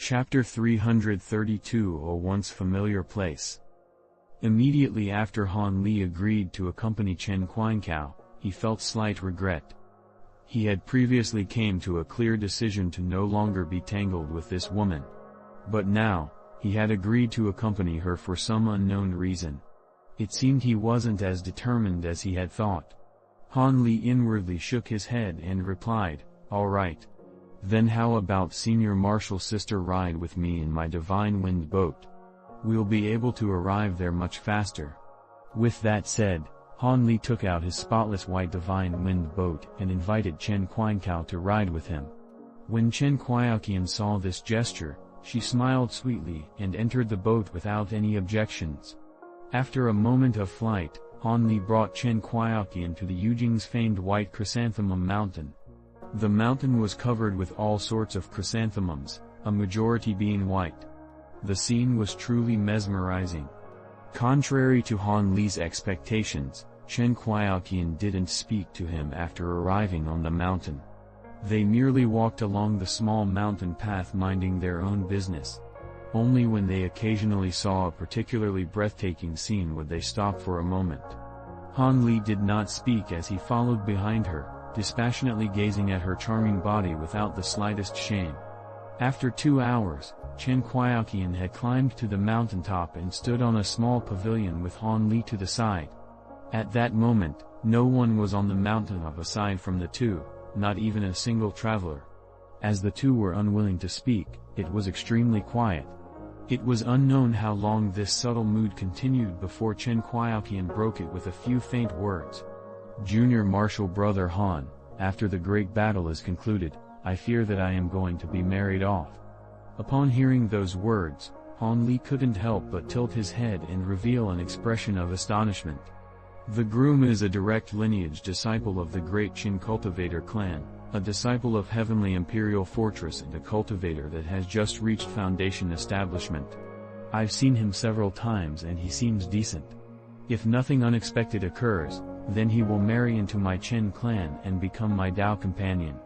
Chapter 332 A Once Familiar Place. Immediately after Han Li agreed to accompany Chen Qiankao, he felt slight regret. He had previously came to a clear decision to no longer be tangled with this woman. But now, he had agreed to accompany her for some unknown reason. It seemed he wasn't as determined as he had thought. Han Li inwardly shook his head and replied, "All right. Then how about Senior Marshal Sister ride with me in my Divine Wind boat? We'll be able to arrive there much faster." With that said, Han Li took out his spotless white Divine Wind boat and invited Chen Qiankao to ride with him. When Chen Qiaoqian saw this gesture, she smiled sweetly and entered the boat without any objections. After a moment of flight, Han Li brought Chen Qiaoqian to the Yujing's famed white chrysanthemum mountain. The mountain was covered with all sorts of chrysanthemums, a majority being white. The scene was truly mesmerizing. Contrary to Han Li's expectations, Chen Qiaoqian didn't speak to him after arriving on the mountain. They merely walked along the small mountain path minding their own business. Only when they occasionally saw a particularly breathtaking scene would they stop for a moment. Han Li did not speak as he followed behind her, dispassionately gazing at her charming body without the slightest shame. After 2 hours, Chen Qiaoqian had climbed to the mountaintop and stood on a small pavilion with Han Li to the side. At that moment, no one was on the mountaintop aside from the two, not even a single traveler. As the two were unwilling to speak, it was extremely quiet. It was unknown how long this subtle mood continued before Chen Qiaoqian broke it with a few faint words. "Junior Marshal Brother Han, after the great battle is concluded, I fear that I am going to be married off." Upon hearing those words, Han Li couldn't help but tilt his head and reveal an expression of astonishment. The groom is a direct lineage disciple of the great Qin cultivator clan, a disciple of Heavenly Imperial Fortress and a cultivator that has just reached foundation establishment. I've seen him several times and he seems decent. If nothing unexpected occurs, then he will marry into my Chen clan and become my Dao companion.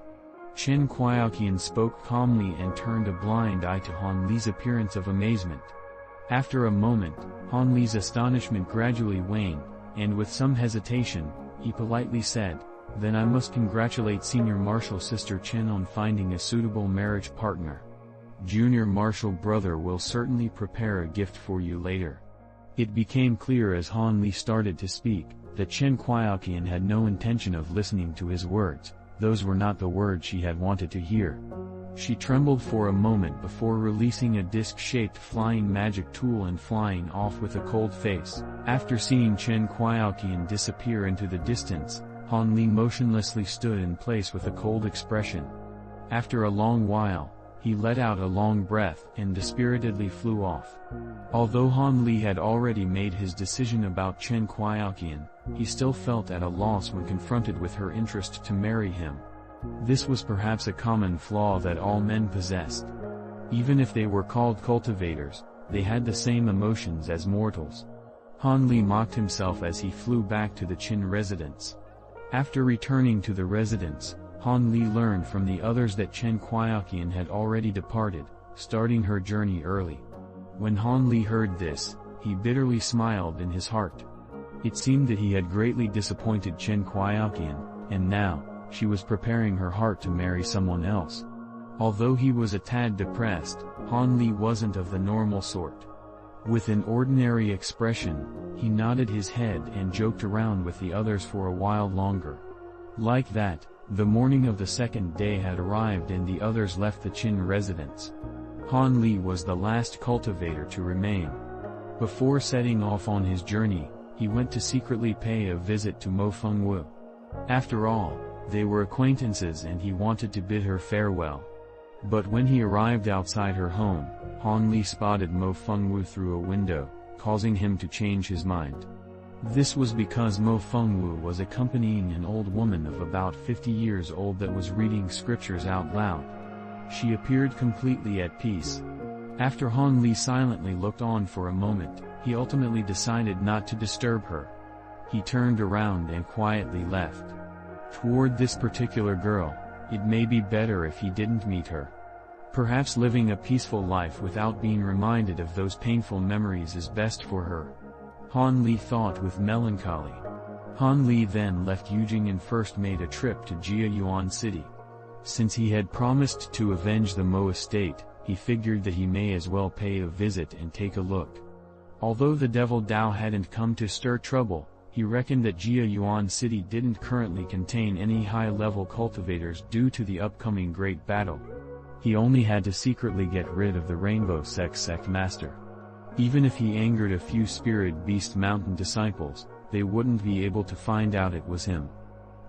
Chen Qiaoqian spoke calmly and turned a blind eye to Han Li's appearance of amazement. After a moment, Han Li's astonishment gradually waned, and with some hesitation, he politely said, "Then I must congratulate Senior Marshal Sister Chen on finding a suitable marriage partner. Junior Marshal Brother will certainly prepare a gift for you later." It became clear as Han Li started to speak, that Chen Qiaoqian had no intention of listening to his words. Those were not the words she had wanted to hear. She trembled for a moment before releasing a disc-shaped flying magic tool and flying off with a cold face. After seeing Chen Qiaoqian disappear into the distance, Han Li motionlessly stood in place with a cold expression. After a long while, he let out a long breath and dispiritedly flew off. Although Han Li had already made his decision about Chen Qiaoqian, he still felt at a loss when confronted with her interest to marry him. This was perhaps a common flaw that all men possessed. Even if they were called cultivators, they had the same emotions as mortals. Han Li mocked himself as he flew back to the Qin residence. After returning to the residence, Han Li learned from the others that Chen Qiaoqian had already departed, starting her journey early. When Han Li heard this, he bitterly smiled in his heart. It seemed that he had greatly disappointed Chen Qiaoqian, and now, she was preparing her heart to marry someone else. Although he was a tad depressed, Han Li wasn't of the normal sort. With an ordinary expression, he nodded his head and joked around with the others for a while longer. Like that, the morning of the second day had arrived and the others left the Qin residence. Han Li was the last cultivator to remain. Before setting off on his journey, he went to secretly pay a visit to Mo Fengwu. After all, they were acquaintances and he wanted to bid her farewell. But when he arrived outside her home, Han Li spotted Mo Fengwu through a window, causing him to change his mind. This was because Mo Fengwu was accompanying an old woman of about 50 years old that was reading scriptures out loud. She appeared completely at peace. After Han Li silently looked on for a moment, he ultimately decided not to disturb her. He turned around and quietly left. Toward this particular girl, it may be better if he didn't meet her. Perhaps living a peaceful life without being reminded of those painful memories is best for her. Han Li thought with melancholy. Han Li then left Yujing and first made a trip to Jiayuan City. Since he had promised to avenge the Mo estate, he figured that he may as well pay a visit and take a look. Although the Devil Dao hadn't come to stir trouble, he reckoned that Jiayuan City didn't currently contain any high-level cultivators due to the upcoming Great Battle. He only had to secretly get rid of the Rainbow Sect Master. Even if he angered a few Spirit Beast Mountain disciples, they wouldn't be able to find out it was him.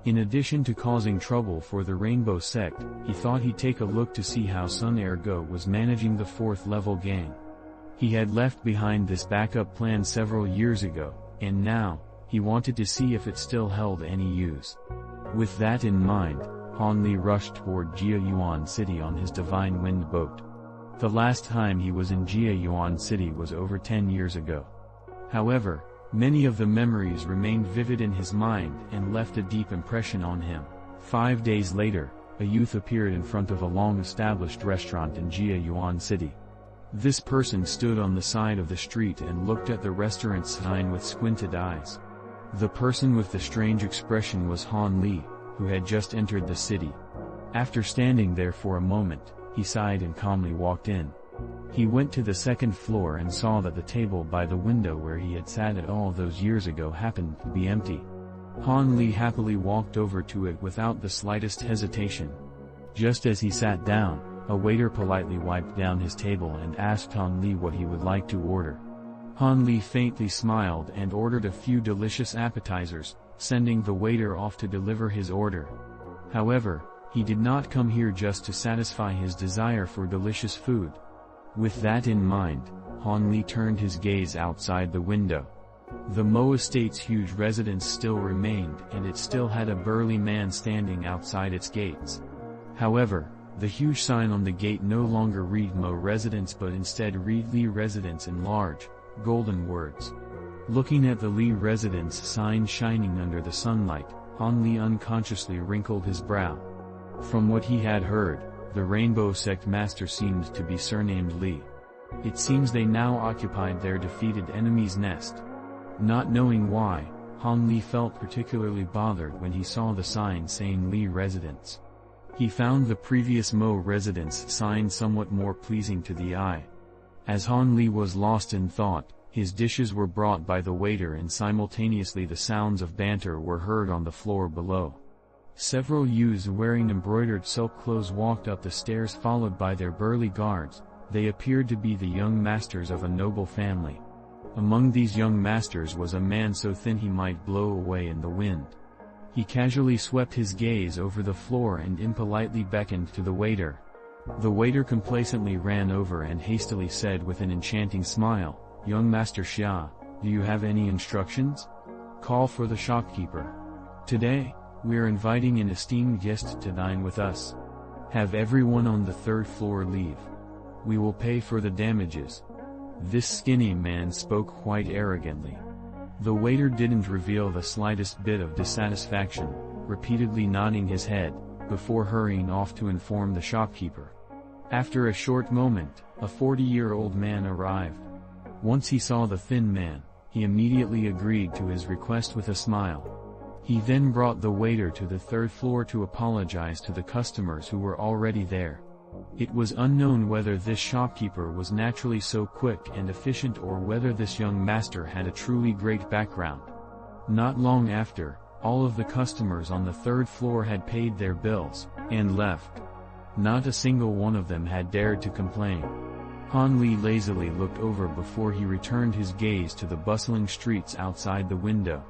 In addition to causing trouble for the Rainbow Sect, he thought he'd take a look to see how Sun Ergo was managing the 4th level gang. He had left behind this backup plan several years ago, and now, he wanted to see if it still held any use. With that in mind, Han Li rushed toward Jiayuan City on his Divine Wind boat. The last time he was in Jiayuan City was over 10 years ago. However, many of the memories remained vivid in his mind and left a deep impression on him. 5 days later, a youth appeared in front of a long-established restaurant in Jiayuan City. This person stood on the side of the street and looked at the restaurant's sign with squinted eyes. The person with the strange expression was Han Li, who had just entered the city. After standing there for a moment, he sighed and calmly walked in. He went to the 2nd floor and saw that the table by the window where he had sat at all those years ago happened to be empty. Han Li happily walked over to it without the slightest hesitation. Just as he sat down, a waiter politely wiped down his table and asked Han Li what he would like to order. Han Li faintly smiled and ordered a few delicious appetizers, sending the waiter off to deliver his order. However, he did not come here just to satisfy his desire for delicious food. With that in mind, Han Li turned his gaze outside the window. The Mo estate's huge residence still remained and it still had a burly man standing outside its gates. However, the huge sign on the gate no longer read Mo Residence but instead read Li Residence in large, golden words. Looking at the Li Residence sign shining under the sunlight, Han Li unconsciously wrinkled his brow. From what he had heard, the Rainbow Sect Master seemed to be surnamed Li. It seems they now occupied their defeated enemy's nest. Not knowing why, Han Li felt particularly bothered when he saw the sign saying Li Residence. He found the previous Mo Residence sign somewhat more pleasing to the eye. As Han Li was lost in thought, his dishes were brought by the waiter and simultaneously the sounds of banter were heard on the floor below. Several youths wearing embroidered silk clothes walked up the stairs followed by their burly guards. They appeared to be the young masters of a noble family. Among these young masters was a man so thin he might blow away in the wind. He casually swept his gaze over the floor and impolitely beckoned to the waiter. The waiter complacently ran over and hastily said with an enchanting smile, "Young Master Xia, do you have any instructions? Call for the shopkeeper. Today, we are inviting an esteemed guest to dine with us. Have everyone on the 3rd floor leave. We will pay for the damages." This skinny man spoke quite arrogantly. The waiter didn't reveal the slightest bit of dissatisfaction, repeatedly nodding his head, before hurrying off to inform the shopkeeper. After a short moment, a 40-year-old man arrived. Once he saw the thin man, he immediately agreed to his request with a smile. He then brought the waiter to the 3rd floor to apologize to the customers who were already there. It was unknown whether this shopkeeper was naturally so quick and efficient or whether this young master had a truly great background. Not long after, all of the customers on the 3rd floor had paid their bills, and left. Not a single one of them had dared to complain. Han Li lazily looked over before he returned his gaze to the bustling streets outside the window.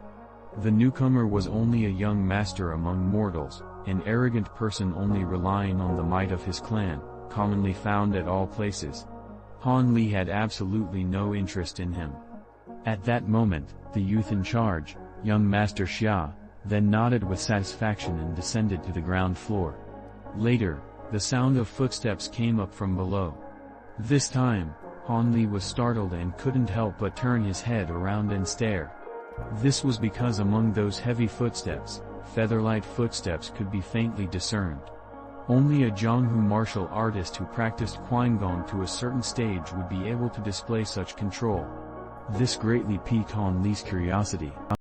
The newcomer was only a young master among mortals, an arrogant person only relying on the might of his clan, commonly found at all places. Han Li had absolutely no interest in him. At that moment, the youth in charge, young Master Xia, then nodded with satisfaction and descended to the ground floor. Later, the sound of footsteps came up from below. This time, Han Li was startled and couldn't help but turn his head around and stare. This was because among those heavy footsteps, feather-light footsteps could be faintly discerned. Only a Jianghu martial artist who practiced Guangong to a certain stage would be able to display such control. This greatly piqued Han Li's curiosity.